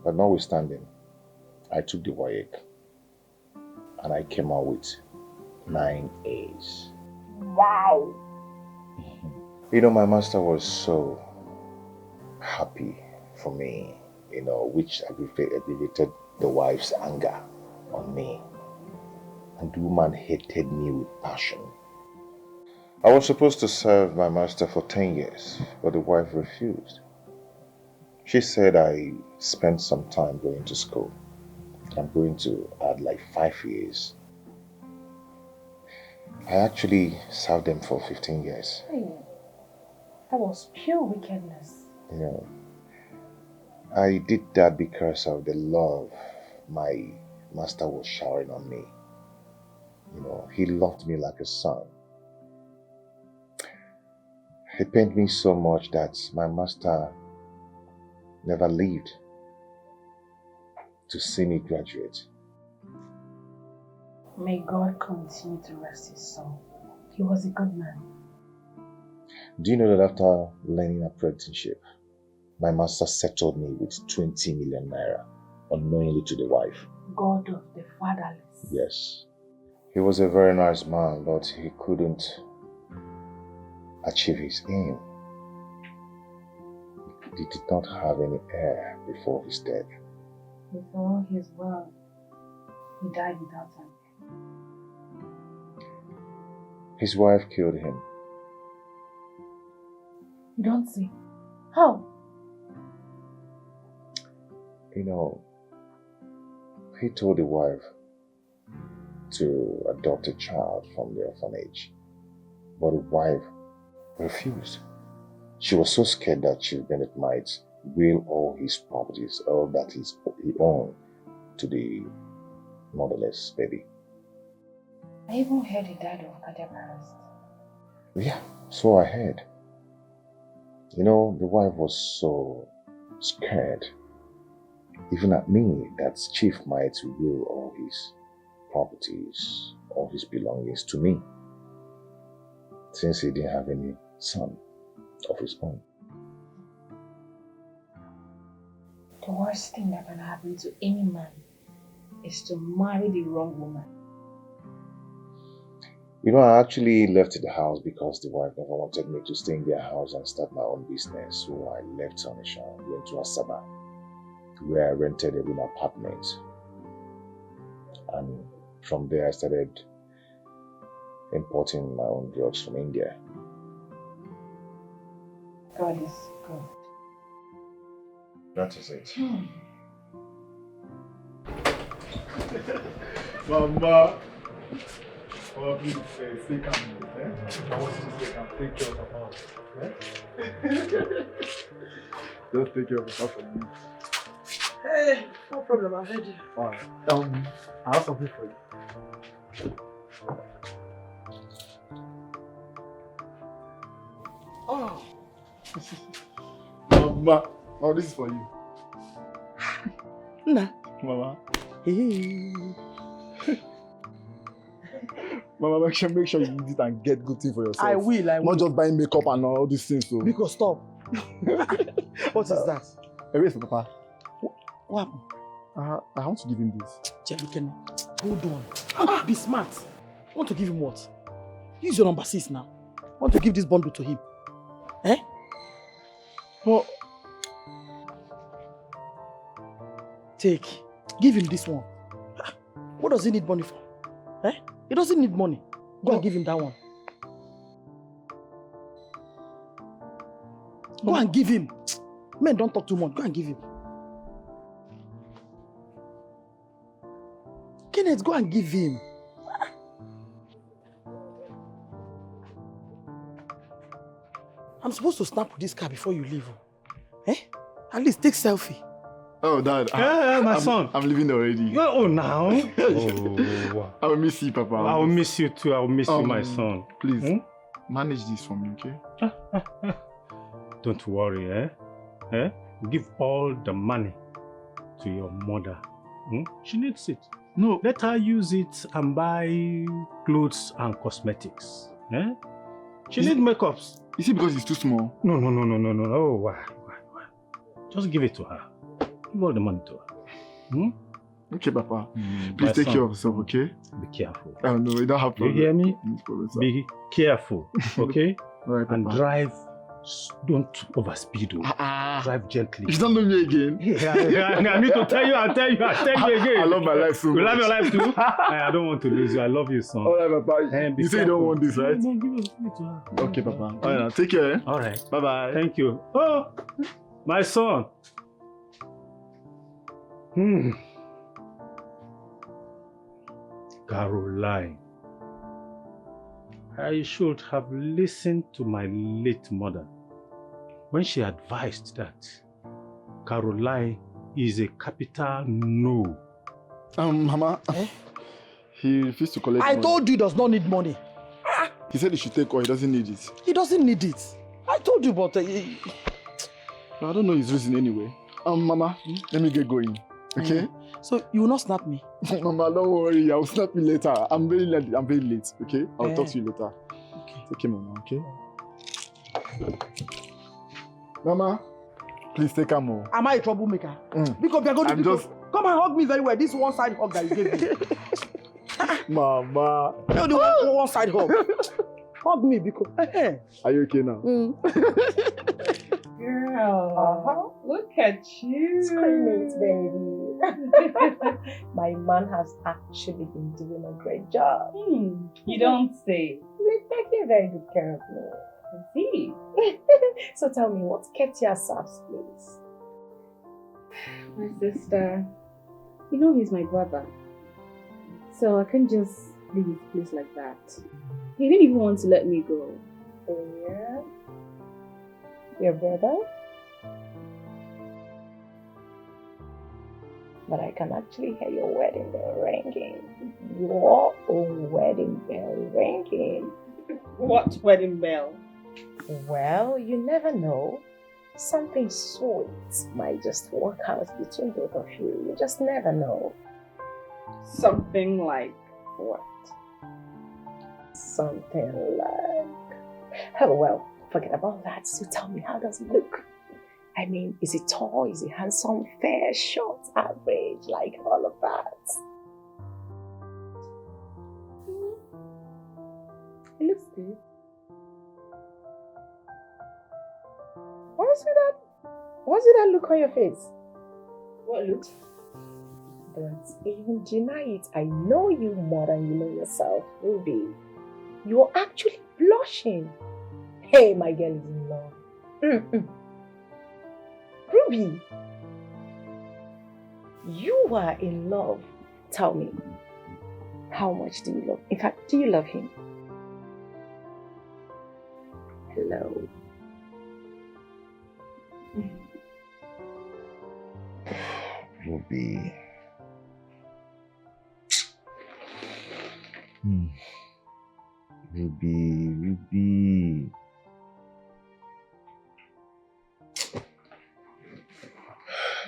But notwithstanding, I took the WAEC and I came out with 9 A's. Wow! You know, my master was so happy for me, you know, which aggravated the wife's anger on me. And the woman hated me with passion. I was supposed to serve my master for 10 years, but the wife refused. She said I spent some time going to school. I'm going to add like 5 years. I actually served them for 15 years. Hey, that was pure wickedness. You know, I did that because of the love my master was showering on me. You know, he loved me like a son. He pained me so much that my master never lived to see me graduate. May God continue to rest his soul. He was a good man. Do you know that after learning apprenticeship, my master settled me with 20 million naira unknowingly to the wife? God of the fatherless. Yes. He was a very nice man, but he couldn't achieve his aim. He did not have any heir before his death. With all his wealth, he died without an heir. His wife killed him. You don't say. How? You know, he told the wife to adopt a child from the orphanage, but the wife refused. She was so scared that Chief Bennett might will all his properties, all that he owned, to the motherless baby. I even heard he died of cardiac arrest. Yeah, so I heard. You know, the wife was so scared, even at me, that Chief might will all his properties, all his belongings to me, since he didn't have any son of his own. The worst thing that can happen to any man is to marry the wrong woman. You know, I actually left the house because the wife never wanted me to stay in their house and start my own business. So I left Onisha, went to Asaba, where I rented a room apartment. And from there I started importing my own drugs from India. God is good. That is it. Mama. Oh, please, stay calm. I want you to stay calm. Take care of Papa. Just take care of Papa for me. Hey, no problem, I heard you. Alright. I have something for you. Oh. Mama. Oh, this is for you. Nah. Mama. Hey. Mama, make sure you use it and get good things for yourself. I will. Not just buying makeup and all these things. So. Because stop. What is that? A race for Papa. What happened? I want to give him this. Jerry, hold on. Be smart. Want to give him what? Use your number 6 now. Want to give this bundle to him. Eh? But take. Give him this one. What does he need money for? Eh? He doesn't need money. Go and give him that one. Go and give him. Men don't talk too much. Go and give him. Kenneth, go and give him. I'm supposed to snap with this car before you leave. Eh? At least take selfie. Oh, Dad. My son. I'm leaving already. Oh, now? Oh. I will miss you, Papa. I will miss you too. I will miss you, my son. Please, manage this for me, okay? Don't worry, eh? Give all the money to your mother. She needs it. No. Let her use it and buy clothes and cosmetics. Eh? She needs makeups. Is it because it's too small? No. Oh, why? Just give it to her. Give all the money to her. Okay, Papa. Please take care of yourself, okay? Be careful. Oh, no, you don't have problem. You hear me? No problem, sir. Be careful, okay? All right, and Papa. drive. Don't overspeed. Drive gently. You don't know me again. I need to tell you. I'll tell you again. I love my life so much. You love your life too? I don't want to lose you. I love you, son. All right, Papa. You say you don't want this, right? No, give it to her. Okay, Papa. All right, now take care. Eh? All right. Bye-bye. Thank you. Oh, my son. Caroline. I should have listened to my late mother when she advised that Caroline is a capital no. Mama, he refused to collect money. I told you he does not need money. He said he should take all, he doesn't need it. He doesn't need it. I told you, but... I don't know his reason anyway. Mama, let me get going, okay? So, you will not snap me? Mama, don't worry, I will snap you later. I'm very late, okay? I'll talk to you later. Okay. Take care, Mama, okay? Mama, please take her more. Am I a troublemaker? Because we are going to... Come and hug me very well. This one-side hug that you gave me. Mama. No, the one-side hug. Hug me because... Are you okay now? Girl, look at you. Scream it, baby. My man has actually been doing a great job. You don't say. He's taking very good care of me. See? So tell me, what kept you ourselves, please? My sister, you know he's my brother. So I can't just leave his place like that. He didn't even want to let me go. Yeah? Your brother? But I can actually hear your wedding bell ringing. Your own wedding bell ringing. What wedding bell? Well, you never know. Something sweet might just work out between both of you. You just never know. Something like what? Something like... Oh, well, forget about that. So tell me, how does it look? I mean, is it tall? Is it handsome? Fair? Short? Average? Like all of that? It looks good. What's that look on your face? What looks? Don't even deny it. I know you more than you know yourself, Ruby. You're actually blushing. Hey, my girl is in love. Ruby, you are in love. Tell me, how much do you love? In fact, do you love him? Hello. Ruby. Ruby.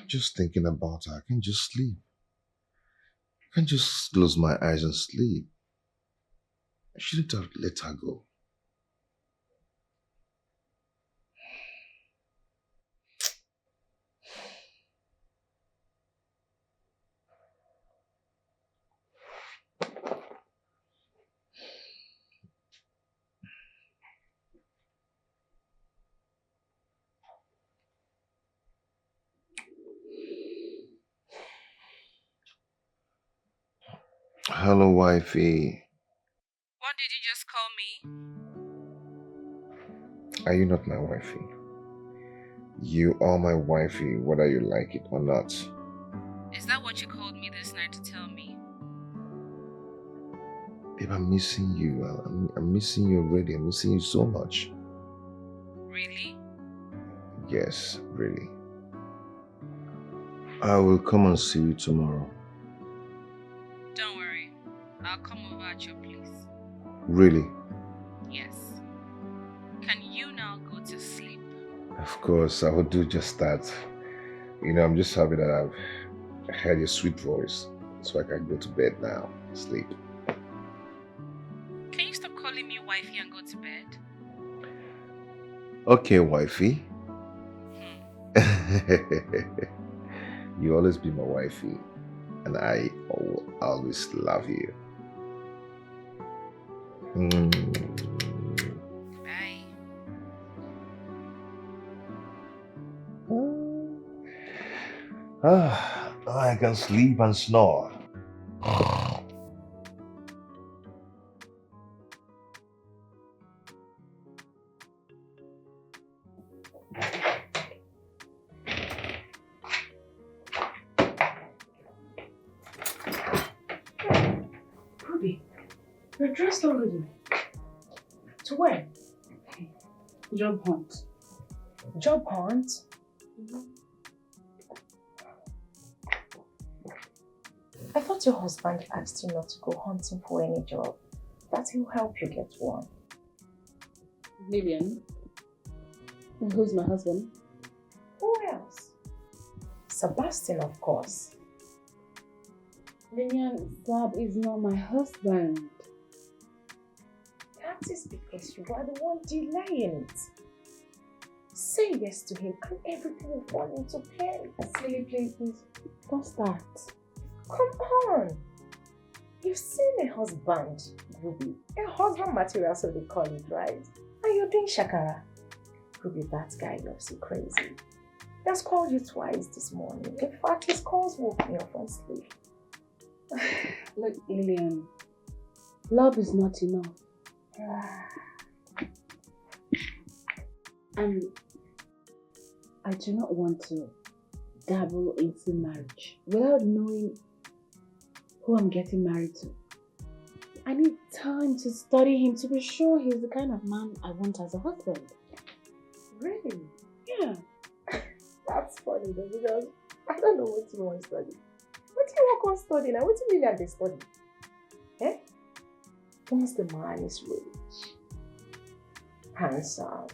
Just thinking about her, I can't just sleep. I can't just close my eyes and sleep. I shouldn't have let her go. Hello, wifey. What did you just call me? Are you not my wifey? You are my wifey, whether you like it or not. Is that what you called me this night to tell me? Babe, I'm missing you. I'm missing you already. I'm missing you so much. Really? Yes, really. I will come and see you tomorrow. Don't worry. I'll come over at your place. Really? Yes. Can you now go to sleep? Of course, I will do just that. You know, I'm just happy that I've heard your sweet voice, so I can go to bed now, sleep. Can you stop calling me wifey and go to bed? Okay, wifey. You always be my wifey, and I will always love you. Bye. I can sleep and snore. Ruby, you're dressed already. To where? Job hunt. Job hunt? I thought your husband asked you not to go hunting for any job. That he'll help you get one. Lillian. And who's my husband? Who else? Sebastian, of course. Lillian, Sab is not my husband. That is because you are the one delaying it. Say yes to him and everything will fall into place. Silly, please. Don't start. Come on. You've seen a husband, Ruby. A husband material, so they call it, right? And you're doing shakara. Ruby, that guy loves you crazy. He has called you twice this morning. In fact, his calls woke me up from sleep. Look, Lillian, love is not enough. And I do not want to dabble into marriage without knowing who I'm getting married to. I need time to study him to be sure he's the kind of man I want as a husband. Really? Yeah. That's funny though, because I don't know what you want to study. What do you work on studying? What do you mean that they study? Eh? Once the man is rich, handsome,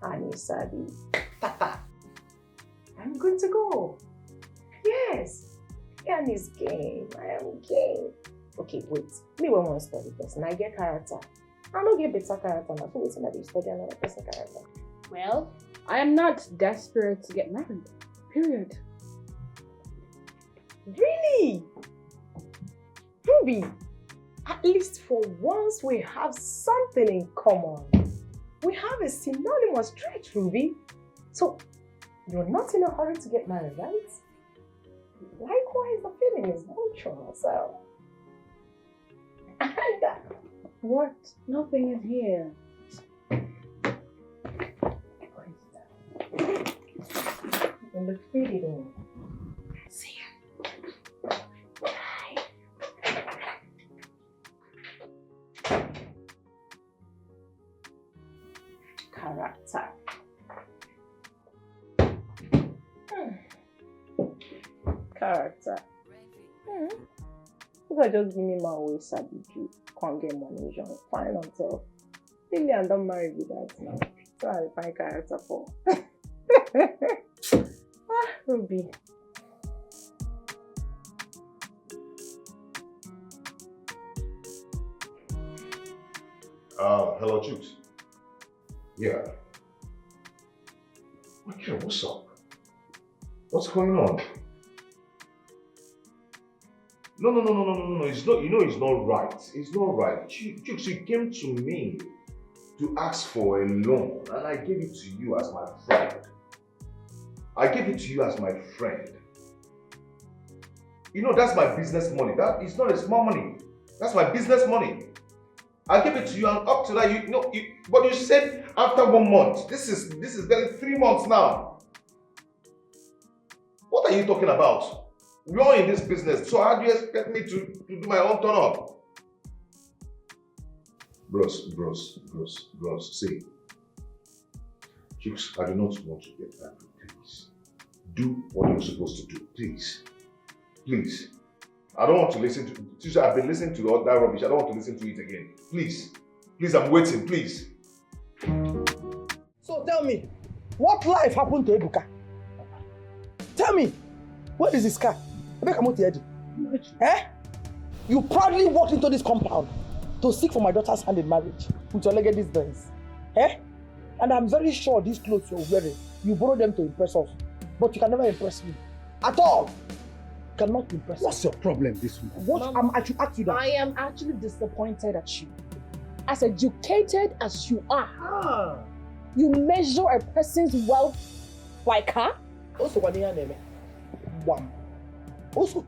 and he's savvy, I'm good to go. Yes. And his game. I am game. Okay, wait. Me won't want to study first. And I get character. I don't get better character now. So waiting that you study another person character. Well, I am not desperate to get married. Period. Really? Ruby, at least for once we have something in common. We have a synonymous trait, Ruby. So, you're not in a hurry to get married, right? Likewise, the feeling is mutual, so. And what? Nothing is here. in the feeding. See ya. Character. Character. You can just give me my way, Sabi. Can't get money, John. Fine until Lillian don't marry with that now. So I'll find character for. Ruby. Hello, Chooks. Yeah. Okay, what's up? What's going on? No. It's not, it's not right. It's not right. Chooks, you came to me to ask for a loan, and I gave it to you as my friend. You know, that's my business money. That is not a small money. That's my business money. I give it to you, and up to that, but you said after 1 month. This is getting 3 months now. What are you talking about? You're in this business, so how do you expect me to do my own turn up? Bros, see. Chicks, I do not want to get angry, please. Do what you're supposed to do, please. Please. I don't want to listen to, I've been listening to all that rubbish. I don't want to listen to it again. Please. Please, I'm waiting, please. So tell me, what life happened to Ebuka? Tell me, where is his car? Eh? You proudly walked into this compound to seek for my daughter's hand in marriage with your legged these Eh? And I'm very sure these clothes you're wearing, you borrowed them to impress us. But you can never impress me. At all. You cannot impress me. What's your problem this week? What am I to ask you that? I am actually disappointed at you. As educated as you are, you measure a person's wealth by car? Also, one. Also,